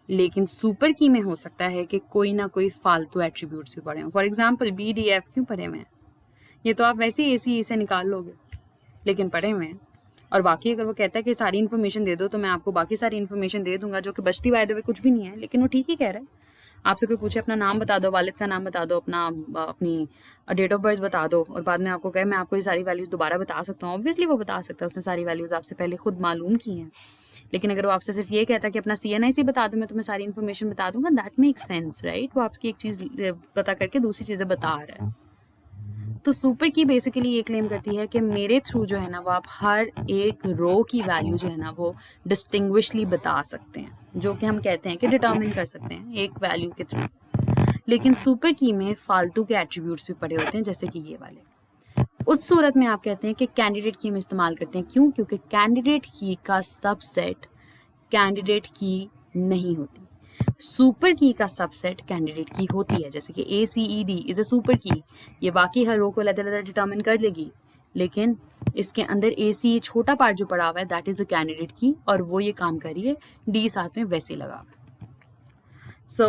लेकिन सुपर की में हो सकता है कि कोई ना कोई फालतू एट्रीब्यूट्स भी पड़े हों। फॉर एग्जाम्पल BDF क्यों पड़े हुए हैं? ये तो आप वैसे ही ACE से निकाल लोगे, लेकिन पढ़े हुए हैं। और बाकी अगर वो कहता है कि सारी इन्फॉर्मेशन दे दो तो मैं आपको बाकी सारी इन्फॉर्मेशन दे दूंगा, जो कि बचती वायदे हुए कुछ भी नहीं है, लेकिन वो ठीक ही कह रहा है। आपसे कोई पूछे अपना नाम बता दो, वालिद का नाम बता दो, अपनी डेट ऑफ बर्थ बता दो, और बाद में आपको कहे मैं आपको ये सारी वैल्यूज़ दोबारा बता सकता हूँ, ऑब्वियसली वो बता सकता है, उसने सारी वैल्यूज़ आपसे पहले खुद मालूम की हैं। लेकिन अगर वो आपसे सिर्फ ये कहता है कि अपना CNIC बता दो, मैं तुम्हें सारी इन्फॉर्मेशन बता दूंगा, दैट मेक्स सेंस, राइट? वो आपकी एक चीज़ पता करके दूसरी चीज़ें बता रहा है। तो सुपर की बेसिकली ये क्लेम करती है कि मेरे थ्रू जो है ना वो आप हर एक रो की वैल्यू जो है ना वो डिस्टिंग्विशली बता सकते हैं, जो कि हम कहते हैं कि डिटर्मिन कर सकते हैं एक वैल्यू के थ्रू। लेकिन सुपर की में फालतू के एट्रीब्यूट्स भी पड़े होते हैं, जैसे कि ये वाले। उस सूरत में आप कहते हैं कि कैंडिडेट की हम इस्तेमाल करते हैं। क्यों? क्योंकि कैंडिडेट की का सबसेट कैंडिडेट की नहीं होती। सुपर की का सबसेट कैंडिडेट की होती है, जैसे कि ACED इज अ सुपर की। ये बाकी हर रो को अलग-अलग डिटर्मिन कर लेगी, लेकिन इसके अंदर ACE छोटा पार्ट जो पड़ा हुआ है दैट इज अ कैंडिडेट की, और वो ये काम कर रही है, D साथ में वैसे लगा हुआ है। सो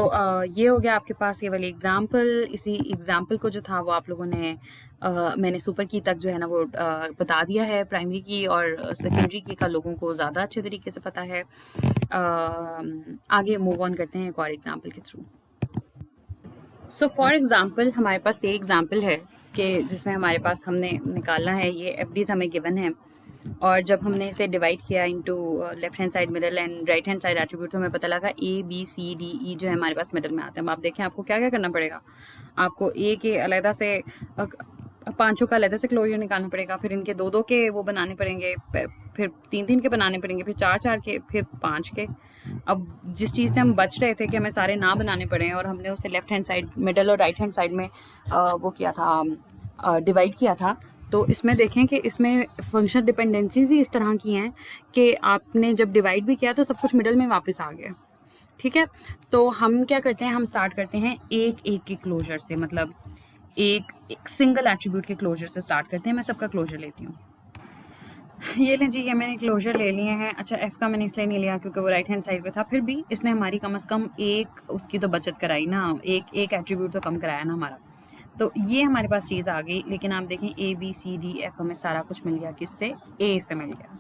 ये हो गया आपके पास ये वाली एग्जाम्पल। इसी एग्जाम्पल को जो था वो आप लोगों ने मैंने सुपर की तक जो है ना वो बता दिया है। प्राइमरी की और सेकेंडरी की का लोगों को ज़्यादा अच्छे तरीके से पता है। आगे मूव ऑन करते हैं एक और एग्जाम्पल के थ्रू। सो फॉर एग्जाम्पल हमारे पास ये एग्जाम्पल है कि जिसमें हमारे पास हमने निकालना है, ये FDs हमें गिवन है, और जब हमने इसे डिवाइड किया into left hand side middle and right hand side attribute, तो हमें पता लगा ABCDE जो है हमारे पास मिडल में आते हैं। अब आप देखें आपको क्या क्या करना पड़ेगा। आपको A के अलहदा से पांचों का अलहदा से क्लोजर निकालना पड़ेगा, फिर इनके दो दो के वो बनाने पड़ेंगे, फिर तीन तीन के बनाने पड़ेंगे, फिर चार चार के, फिर 5 के। अब जिस चीज़ से हम बच रहे थे कि हमें सारे ना बनाने पड़े, और हमने उसे लेफ्ट हैंड साइड मिडल और राइट हैंड साइड में वो किया था, डिवाइड किया था। तो इसमें देखें कि इसमें फंक्शनल डिपेंडेंसीज ही इस तरह की हैं कि आपने जब डिवाइड भी किया तो सब कुछ मिडल में वापस आ गया। ठीक है, तो हम क्या करते हैं, हम स्टार्ट करते हैं एक एक के क्लोजर से, मतलब एक सिंगल एट्रीब्यूट के क्लोजर से स्टार्ट करते हैं। मैं सबका क्लोजर लेती हूँ। ये लें जी, ये मैंने क्लोजर ले लिए हैं। अच्छा, F का मैंने इसलिए नहीं लिया क्योंकि वो राइट हैंड साइड पे था, फिर भी इसने हमारी कम से कम एक उसकी तो बचत कराई ना, एक एट्रीब्यूट तो कम कराया ना हमारा। तो ये हमारे पास चीज़ आ गई। लेकिन आप देखें ABCDF हमें सारा कुछ मिल गया, किससे? A से मिल गया।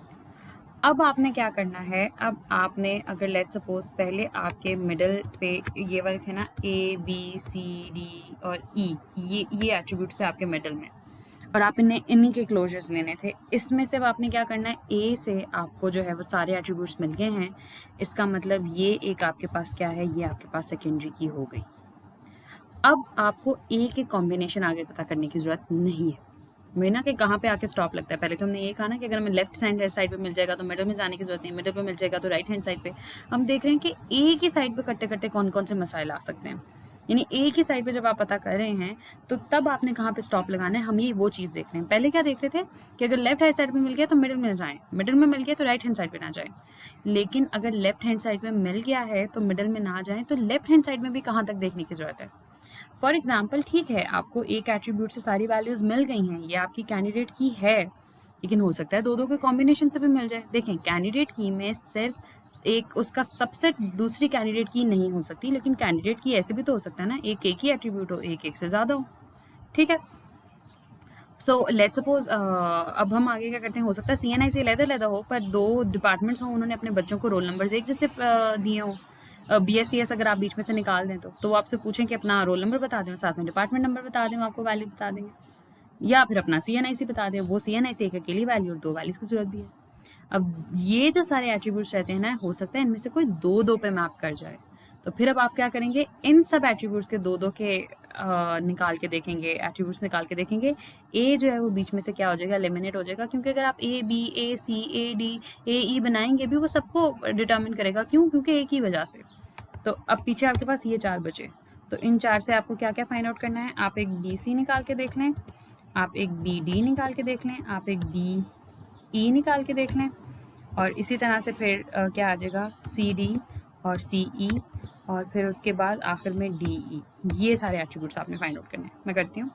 अब आपने क्या करना है, अब आपने अगर लेट सपोज पहले आपके मिडल पे ये वाले थे ना ABCD और E, ये एट्रीब्यूट्स थे आपके मिडल में, और आप इन्हीं के क्लोजर्स लेने थे। इसमें से आपने क्या करना है, A से आपको जो है वो सारे एट्रीब्यूट्स मिल गए हैं। इसका मतलब ये एक आपके पास क्या है, ये आपके पास सेकेंडरी की हो गई। अब आपको A के कॉम्बिनेशन आगे पता करने की ज़रूरत नहीं है। मेना कि कहाँ पे आके स्टॉप लगता है। पहले तो हमने ये कहा ना कि अगर हमें लेफ्ट हैंड साइड पे मिल जाएगा तो मिडल में जाने की जरूरत नहीं, मिडल पे मिल जाएगा तो राइट हैंड साइड पे। हम देख रहे हैं कि A की साइड पे करते करते कौन कौन से मसाइल आ सकते हैं। यानी A की साइड पे जब आप पता कर रहे हैं तो तब आपने कहाँ पे स्टॉप लगाना है, हम ये वो चीज़ देख रहे हैं। पहले क्या देख रहे थे कि अगर लेफ्ट हैंड साइड पे मिल गया तो मिडल में जाएँ, मिडल में मिल गया तो राइट हैंड साइड पे ना जाएँ। लेकिन अगर लेफ्ट हैंड साइड पे मिल गया है तो मिडल में ना जाएँ, तो लेफ्ट हैंड साइड में भी कहाँ तक देखने की ज़रूरत है। फॉर एग्जाम्पल, ठीक है, आपको एक एट्रीब्यूट से सारी वैल्यूज़ मिल गई हैं, ये आपकी कैंडिडेट की है, लेकिन हो सकता है दो दो के कॉम्बिनेशन से भी मिल जाए। देखें, कैंडिडेट की में सिर्फ एक उसका सबसेट दूसरी कैंडिडेट की नहीं हो सकती, लेकिन कैंडिडेट की ऐसे भी तो हो सकता है ना, एक ही एट्रीब्यूट हो, एक से ज़्यादा हो। ठीक है, सो लेट्स सपोज अब हम आगे क्या करते हैं, हो सकता है CNIC अलग-अलग हो पर 2 डिपार्टमेंट्स हों, उन्होंने अपने बच्चों को रोल नंबर्स एक जैसे दिए हों। BSCS अगर आप बीच में से निकाल दें तो वो आपसे पूछें कि अपना रोल नंबर बता दें और साथ में डिपार्टमेंट नंबर बता दें, वो आपको वैल्यू बता देंगे। या फिर अपना CNIC बता दें, वो CNIC एक अकेली वैल्यू और 2 वैल्यूज़ की ज़रूरत भी है। अब ये जो सारे एट्रीब्यूट्स रहते हैं ना, हो सकता है इनमें से कोई 2-2 पे मैप कर जाए। तो फिर अब आप क्या करेंगे, इन सब एट्रीब्यूट्स के 2-2 के निकाल के देखेंगे, एट्रीब्यूट्स निकाल के देखेंगे। ए जो है वो बीच में से क्या हो जाएगा, एलिमिनेट हो जाएगा, क्योंकि अगर आप A, B, A, C, A, D, A, E बनाएंगे भी वो सबको डिटर्मिन करेगा। क्यों? क्योंकि एक ही वजह से। तो अब पीछे आपके पास ये 4 बचे, तो इन 4 से आपको क्या क्या फाइंड आउट करना है, आप एक BC निकाल के देख लें, आप एक BD निकाल के देख लें, आप एक BE निकाल के देख लें, और इसी तरह से फिर क्या आ जाएगा CD और CE, और फिर उसके बाद आखिर में DE। ये सारे एट्रीब्यूट्स आपने फाइंड आउट करने हैं। मैं करती हूँ।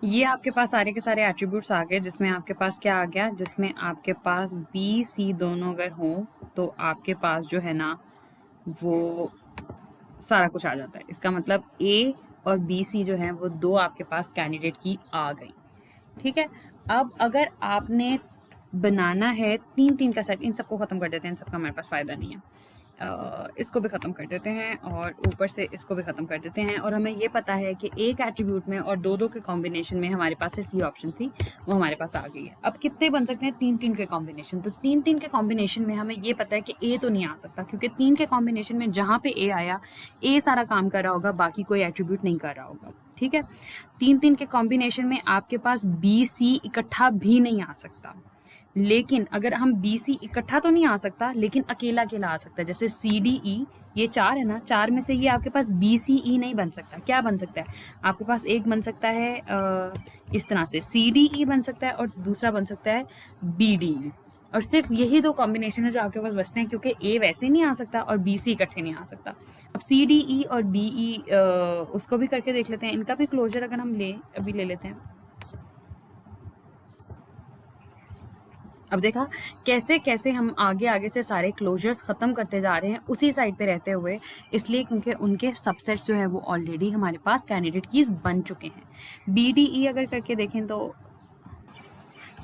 ये आपके पास सारे के सारे एट्रीब्यूट्स आ गए, जिसमें आपके पास क्या आ गया, जिसमें आपके पास BC दोनों अगर हों तो आपके पास जो है ना वो सारा कुछ आ जाता है। इसका मतलब A और BC जो है वो 2 आपके पास कैंडिडेट की आ गई। ठीक है। अब अगर आपने बनाना है 3-3 का सेट, इन सबको ख़त्म कर देते हैं, इन सबका हमारे पास फ़ायदा नहीं है। इसको भी ख़त्म कर देते हैं और ऊपर से इसको भी ख़त्म कर देते हैं, और हमें ये पता है कि एक एट्रीब्यूट में और 2-2 के कॉम्बिनेशन में हमारे पास सिर्फ ये ऑप्शन थी, वो हमारे पास आ गई है। अब कितने बन सकते हैं, 3-3 के कॉम्बिनेशन। तो 3-3 के कॉम्बिनेशन में हमें ये पता है कि A तो नहीं आ सकता, क्योंकि 3 के कॉम्बिनेशन में जहाँ पे A आया, A सारा काम कर रहा होगा, बाकी कोई एट्रीब्यूट नहीं कर रहा होगा। ठीक है। 3-3 के कॉम्बिनेशन में आपके पास BC इकट्ठा भी नहीं आ सकता, लेकिन अगर हम BC इकट्ठा तो नहीं आ सकता, लेकिन अकेला अकेला आ सकता है। जैसे CDE, ये 4 है ना, 4 में से ये आपके पास BCE नहीं बन सकता। क्या बन सकता है आपके पास, एक बन सकता है इस तरह से CDE बन सकता है, और दूसरा बन सकता है BDE, और सिर्फ यही 2 कॉम्बिनेशन है जो आपके पास बचते हैं, क्योंकि A वैसे नहीं आ सकता और BC इकट्ठे नहीं आ सकता। अब CDE और BE उसको भी करके देख लेते हैं, इनका भी क्लोजर अगर हम अभी ले लेते हैं। अब देखा कैसे कैसे हम आगे आगे से सारे क्लोजर्स ख़त्म करते जा रहे हैं उसी साइड पे रहते हुए, इसलिए क्योंकि उनके सबसेट्स जो है वो ऑलरेडी हमारे पास कैंडिडेट कीज बन चुके हैं। BDE अगर करके देखें तो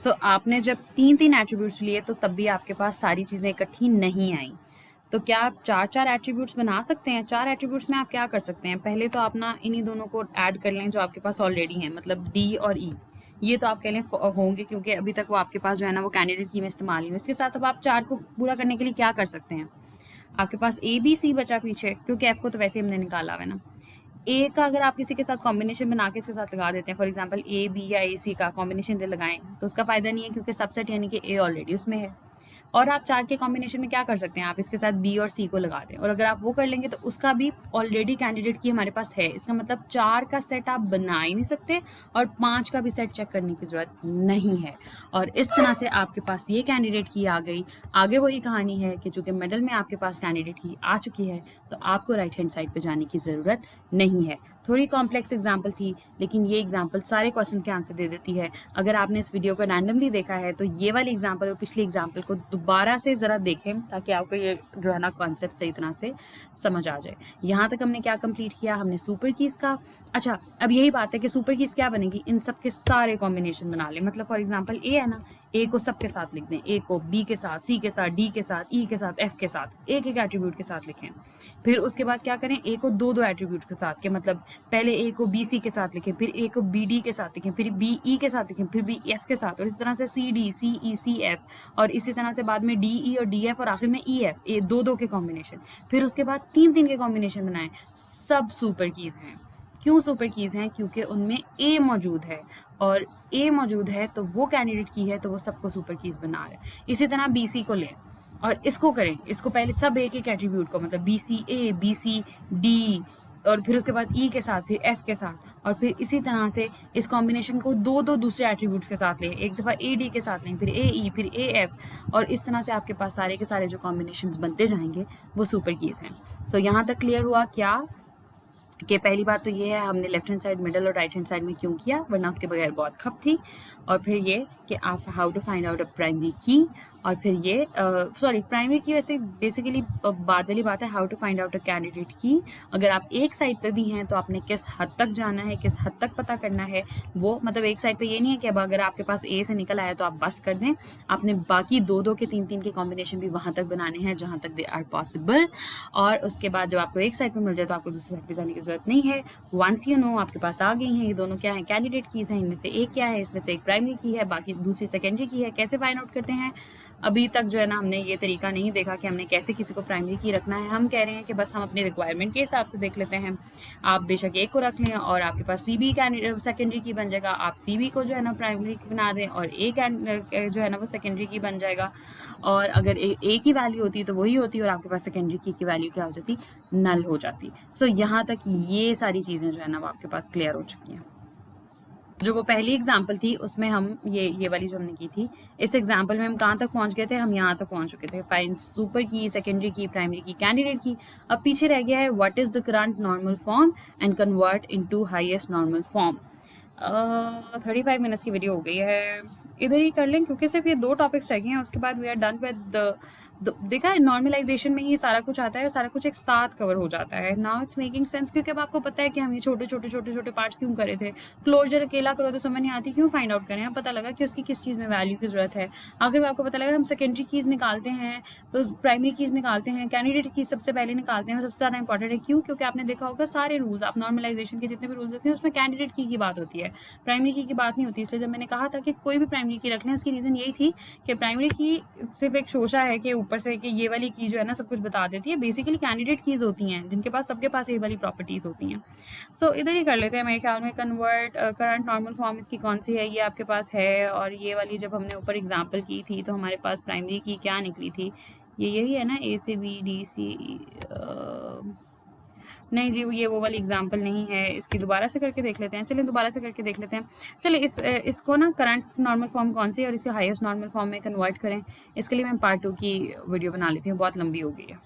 आपने जब 3-3 एट्रीब्यूट्स लिए तो तब भी आपके पास सारी चीज़ें इकट्ठी नहीं आई। तो क्या आप 4-4 एट्रीब्यूट्स बना सकते हैं? 4 एट्रीब्यूट्स में आप क्या कर सकते हैं, पहले तो आप ना इन्हीं दोनों को ऐड कर लें जो आपके पास ऑलरेडी हैं, मतलब D और E। ये तो आप कह लें होंगे, क्योंकि अभी तक वो आपके पास जो है ना वो कैंडिडेट की में इस्तेमाल नहीं हुई। इसके साथ अब आप 4 को पूरा करने के लिए क्या कर सकते हैं, आपके पास ABC बचा पीछे, क्योंकि F को तो वैसे ही हमने निकाला हुआ है ना। A का अगर आप किसी के साथ कॉम्बिनेशन बना के इसके साथ लगा देते हैं, फॉर एग्जांपल AB या AC का कॉम्बिनेशन लगाएं, तो उसका फ़ायदा नहीं है, क्योंकि सबसेट यानी कि A ऑलरेडी उसमें है। और आप 4 के कॉम्बिनेशन में क्या कर सकते हैं, आप इसके साथ B और C को लगा दें, और अगर आप वो कर लेंगे तो उसका भी ऑलरेडी कैंडिडेट की हमारे पास है। इसका मतलब 4 का सेट आप बना ही नहीं सकते, और 5 का भी सेट चेक करने की ज़रूरत नहीं है। और इस तरह से आपके पास ये कैंडिडेट की आ गई। आगे वही कहानी है कि चूँकि मिडल में आपके पास कैंडिडेट की आ चुकी है, तो आपको राइट हैंड साइड पर जाने की ज़रूरत नहीं है। थोड़ी कॉम्प्लेक्स एग्जाम्पल थी, लेकिन ये एग्जाम्पल सारे क्वेश्चन के आंसर दे देती है। अगर आपने इस वीडियो को रैंडमली देखा है तो ये वाली एग्जाम्पल और पिछली एग्जाम्पल को दोबारा से ज़रा देखें, ताकि आपको ये जो है ना कॉन्सेप्ट सही तरह से समझ आ जाए। यहाँ तक हमने क्या कंप्लीट किया, हमने सुपर कीज़ का। अच्छा, अब यही बात है कि सुपर कीज़ क्या बनेगी, इन सब के सारे कॉम्बिनेशन बना लें। मतलब फॉर एग्जाम्पल A है ना, A को सबके साथ लिख दें, A को B के साथ, C के साथ, D के साथ, E के साथ, F के साथ, एक एक एट्रीब्यूट के साथ लिखें। फिर उसके बाद क्या करें, A को 2-2 एट्रीब्यूट के साथ के, मतलब पहले A को BC के साथ लिखें, फिर A को BD के साथ लिखें, फिर BE के साथ लिखें, फिर BF के साथ, और इस तरह से CD, CE, CF, और इसी तरह से बाद में DE और DF, और आखिर में EF, 2-2 के कॉम्बिनेशन। फिर उसके बाद 3-3 के कॉम्बिनेशन बनाएं। सब सुपर कीज़ हैं। क्यों सुपर कीज़ हैं? क्योंकि उनमें A मौजूद है, और A मौजूद है तो वो कैंडिडेट की है, तो वो सबको सुपर कीज़ बना रहे हैं। इसी तरह BC को लें और इसको करें, इसको पहले सब एक एक एट्रीब्यूट को, मतलब BCA, BCD, और फिर उसके बाद E के साथ, फिर F के साथ, और फिर इसी तरह से इस कॉम्बिनेशन को 2-2 दूसरे एट्रीब्यूट्स के साथ लें। एक दफ़ा AD के साथ लें, फिर AE, फिर AF, और इस तरह से आपके पास सारे के सारे जो कॉम्बिनेशंस बनते जाएंगे वो सुपर कीज़ हैं। सो यहाँ तक क्लियर हुआ क्या? कि पहली बात तो ये है हमने लेफ्ट हैंड साइड, मिडल और राइट हैंड साइड में क्यों किया, वरना उसके बगैर बहुत खप थी। और फिर ये कि आप how to find out a primary key, और फिर ये सॉरी प्राइमरी की वैसे बेसिकली बाद वाली बात है, how to find out a candidate key. अगर आप एक साइड पे भी हैं तो आपने किस हद तक जाना है, किस हद तक पता करना है वो, मतलब एक साइड पे ये नहीं है कि अब अगर आपके पास ए से निकल आया तो आप बस कर दें, आपने बाकी 2-2 के 3-3 के कॉम्बिनेशन भी वहाँ तक बनाने हैं जहाँ तक दे आर पॉसिबल। और उसके बाद जब आपको एक साइड पे मिल जाए तो आपको दूसरी साइड पे जाने की ज़रूरत नहीं है। वंस यू नो आपके पास आ गई हैं ये दोनों क्या है, कैंडिडेट कीज़ हैं, इनमें से एक क्या है, इसमें से एक प्राइमरी की है, बाकी दूसरी सेकेंडरी की है। कैसे फाइंड आउट करते हैं, अभी तक जो है ना हमने ये तरीका नहीं देखा कि हमने कैसे किसी को प्राइमरी की रखना है। हम कह रहे हैं कि बस हम अपनी रिक्वायरमेंट के हिसाब से देख लेते हैं। आप बेशक एक को रख लें और आपके पास सी बी सेकेंडरी की बन जाएगा, आप सी बी को जो है ना प्राइमरी की बना दें और एक जो है ना वो सेकेंडरी की बन जाएगा। और अगर ए की वैल्यू होती तो वही होती और आपके पास सेकेंडरी की वैल्यू क्या हो जाती, नल हो जाती। सो यहाँ तक ये सारी चीज़ें जो है ना वो आपके पास क्लियर हो चुकी हैं। जो वो पहली एग्जाम्पल थी उसमें हम ये वाली जो हमने की थी, इस एग्जाम्पल में हम कहाँ तक पहुँच गए थे, हम यहाँ तक पहुँच चुके थे, फाइंड सुपर की, सेकेंडरी की, प्राइमरी की, कैंडिडेट की। अब पीछे रह गया है what is the current normal form and convert into highest normal form. 35 minutes की वीडियो हो गई है, इधर ही कर लें क्योंकि सिर्फ ये 2 टॉपिक्स रह गए हैं, उसके बाद वी आर डन विद देखा है नॉर्मलाइजेशन में ही सारा कुछ आता है, सारा कुछ एक साथ कवर हो जाता है। नाउ इट्स मेकिंग सेंस, क्योंकि अब आपको पता है कि हम ये छोटे छोटे पार्ट्स क्यों करे थे। क्लोजर अकेला करो तो समझ नहीं आती, क्यों फाइंड आउट करें, अब पता लगा कि उसकी किस चीज़ में वैल्यू की ज़रूरत है। आखिर में आपको पता लगा हम सेकेंडरी कीज़ निकालते हैं, तो प्राइमरी कीज़ निकालते हैं, कैंडिडेट कीज़ सबसे पहले निकालते हैं, सबसे ज़्यादा इंपॉर्टेंट है। क्यों? क्योंकि आपने देखा होगा सारे रूल्स, आप नॉर्मलाइजेशन के जितने भी रूल्स होते हैं उसमें कैंडिडेट की बात होती है, प्राइमरी की बात नहीं होती। इसलिए जब मैंने कहा था कि कोई भी प्राइमरी की रख लें, उसकी रीज़न यही थी कि प्राइमरी की सिर्फ एक शोशा है कि ऊपर से कि ये वाली की जो है ना सब कुछ बता देती है। बेसिकली कैंडिडेट कीज़ होती हैं जिनके पास, सबके पास ये वाली प्रॉपर्टीज़ होती हैं। सो इधर ही कर लेते हैं मेरे ख्याल में। कन्वर्ट करंट नॉर्मल फॉर्म इसकी कौन सी है, ये आपके पास है। और ये वाली जब हमने ऊपर एग्जाम्पल की थी तो हमारे पास प्राइमरी की क्या निकली थी, ये यही है ना, ए से बी डी सी। नहीं जी, ये वो वाली एग्जाम्पल नहीं है, इसकी दोबारा से करके देख लेते हैं। चलिए दोबारा से करके देख लेते हैं। चलिए इसको ना करंट नॉर्मल फॉर्म कौन सी है और इसके हाईएस्ट नॉर्मल फॉर्म में कन्वर्ट करें, इसके लिए मैं पार्ट 2 की वीडियो बना लेती हूँ, बहुत लंबी हो गई है।